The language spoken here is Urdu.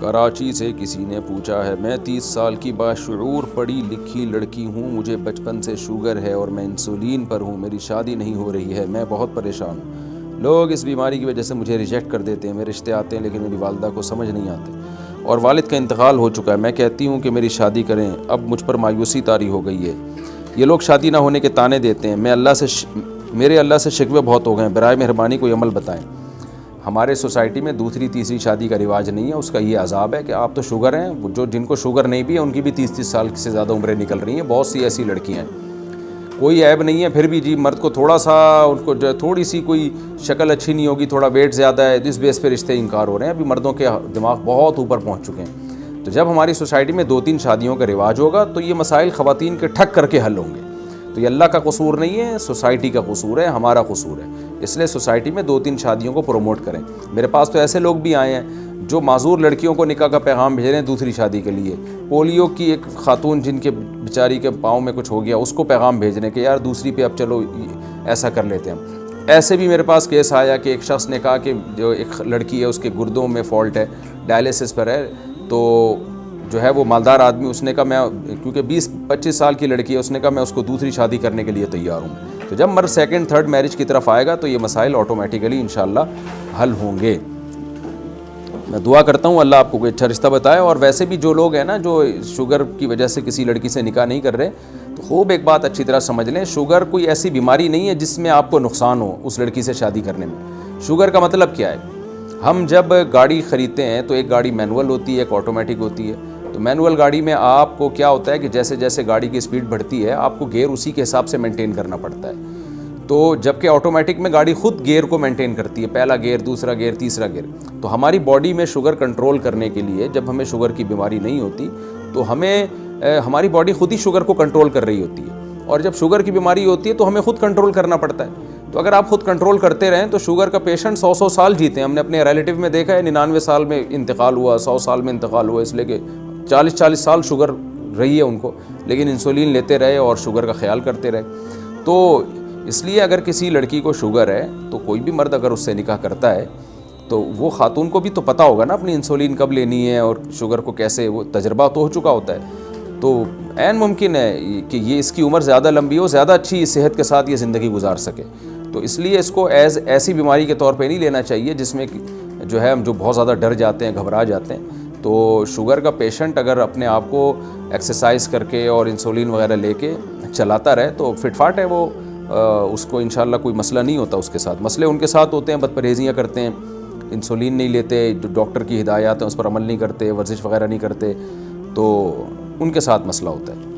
کراچی سے کسی نے پوچھا ہے، میں 30 سال کی باشعور پڑھی لکھی لڑکی ہوں، مجھے بچپن سے شوگر ہے اور میں انسولین پر ہوں، میری شادی نہیں ہو رہی ہے، میں بہت پریشان ہوں۔ لوگ اس بیماری کی وجہ سے مجھے ریجیکٹ کر دیتے ہیں، میرے رشتے آتے ہیں لیکن میری والدہ کو سمجھ نہیں آتے، اور والد کا انتقال ہو چکا ہے۔ میں کہتی ہوں کہ میری شادی کریں، اب مجھ پر مایوسی طاری ہو گئی ہے۔ یہ لوگ شادی نہ ہونے کے طعنے دیتے ہیں، میرے اللہ سے شکوے بہت ہو گئے ہیں، برائے مہربانی کوئی عمل بتائیں۔ ہمارے سوسائٹی میں دوسری تیسری شادی کا رواج نہیں ہے، اس کا یہ عذاب ہے کہ آپ تو شوگر ہیں، جن کو شوگر نہیں بھی ہے ان کی بھی 30 سال سے زیادہ عمریں نکل رہی ہیں، بہت سی ایسی لڑکیاں ہیں، کوئی عیب نہیں ہے، پھر بھی جی مرد کو تھوڑا سا ان کو جو تھوڑی سی کوئی شکل اچھی نہیں ہوگی، تھوڑا ویٹ زیادہ ہے، اس بیس پہ رشتے انکار ہو رہے ہیں۔ ابھی مردوں کے دماغ بہت اوپر پہنچ چکے ہیں، تو جب ہماری سوسائٹی میں 2-3 شادیوں کا رواج ہوگا تو یہ مسائل خواتین کے ٹھک کر کے حل ہوں گے۔ تو یہ اللہ کا قصور نہیں ہے، سوسائٹی کا قصور ہے، ہمارا قصور ہے، اس لیے سوسائٹی میں 2-3 شادیوں کو پروموٹ کریں۔ میرے پاس تو ایسے لوگ بھی آئے ہیں جو معذور لڑکیوں کو نکاح کا پیغام بھیج رہے ہیں دوسری شادی کے لیے، پولیو کی ایک خاتون جن کے بیچاری کے پاؤں میں کچھ ہو گیا اس کو پیغام بھیجنے کہ یار دوسری پہ اب چلو ایسا کر لیتے ہیں۔ ایسے بھی میرے پاس کیس آیا کہ ایک شخص نے کہا کہ جو ایک لڑکی ہے اس کے گردوں میں فالٹ ہے، ڈائلیسس پر ہے، تو جو ہے وہ مالدار آدمی، اس نے کہا میں کیونکہ 20-25 سال کی لڑکی ہے، اس نے کہا میں اس کو دوسری شادی کرنے کے لیے تیار ہوں۔ تو جب مرد سیکنڈ تھرڈ میرج کی طرف آئے گا تو یہ مسائل آٹومیٹیکلی انشاءاللہ حل ہوں گے۔ میں دعا کرتا ہوں اللہ آپ کو کوئی اچھا رشتہ بتائے۔ اور ویسے بھی جو لوگ ہیں نا جو شوگر کی وجہ سے کسی لڑکی سے نکاح نہیں کر رہے، تو خوب ایک بات اچھی طرح سمجھ لیں، شوگر کوئی ایسی بیماری نہیں ہے جس میں آپ کو نقصان ہو اس لڑکی سے شادی کرنے میں۔ شوگر کا مطلب کیا ہے؟ ہم جب گاڑی خریدتے ہیں تو ایک گاڑی مینول ہوتی ہے، ایک آٹومیٹک ہوتی ہے۔ تو مینول گاڑی میں آپ کو کیا ہوتا ہے کہ جیسے جیسے گاڑی کی سپیڈ بڑھتی ہے آپ کو گیئر اسی کے حساب سے مینٹین کرنا پڑتا ہے، تو جبکہ آٹومیٹک میں گاڑی خود گیئر کو مینٹین کرتی ہے، پہلا گیئر، دوسرا گیئر، تیسرا گیئر۔ تو ہماری باڈی میں شوگر کنٹرول کرنے کے لیے جب ہمیں شوگر کی بیماری نہیں ہوتی تو ہماری باڈی خود ہی شوگر کو کنٹرول کر رہی ہوتی ہے، اور جب شوگر کی بیماری ہوتی ہے تو ہمیں خود کنٹرول کرنا پڑتا ہے۔ تو اگر آپ خود کنٹرول کرتے رہیں تو شوگر کا پیشنٹ 100 سال جیتے ہیں۔ ہم نے اپنے ریلیٹیو میں دیکھا ہے 99 سال میں انتقال ہوا، 100 سال میں انتقال ہوا، اس لیے کہ 40 سال شوگر رہی ہے ان کو، لیکن انسولین لیتے رہے اور شوگر کا خیال کرتے رہے۔ تو اس لیے اگر کسی لڑکی کو شوگر ہے تو کوئی بھی مرد اگر اس سے نکاح کرتا ہے تو وہ خاتون کو بھی تو پتہ ہوگا نا اپنی انسولین کب لینی ہے اور شوگر کو کیسے، وہ تجربہ تو ہو چکا ہوتا ہے۔ تو عین ممکن ہے کہ یہ اس کی عمر زیادہ لمبی ہو، زیادہ اچھی صحت کے ساتھ یہ زندگی گزار سکے۔ تو اس لیے اس کو ایسی بیماری کے طور پہ نہیں لینا چاہیے جس میں جو ہے ہم جو بہت زیادہ ڈر جاتے ہیں، گھبرا جاتے ہیں۔ تو شوگر کا پیشنٹ اگر اپنے آپ کو ایکسرسائز کر کے اور انسولین وغیرہ لے کے چلاتا رہے تو فٹ فاٹ ہے، وہ اس کو انشاءاللہ کوئی مسئلہ نہیں ہوتا اس کے ساتھ۔ مسئلے ان کے ساتھ ہوتے ہیں، بد پرہیزیاں کرتے ہیں، انسولین نہیں لیتے، جو ڈاکٹر کی ہدایات ہیں اس پر عمل نہیں کرتے، ورزش وغیرہ نہیں کرتے، تو ان کے ساتھ مسئلہ ہوتا ہے۔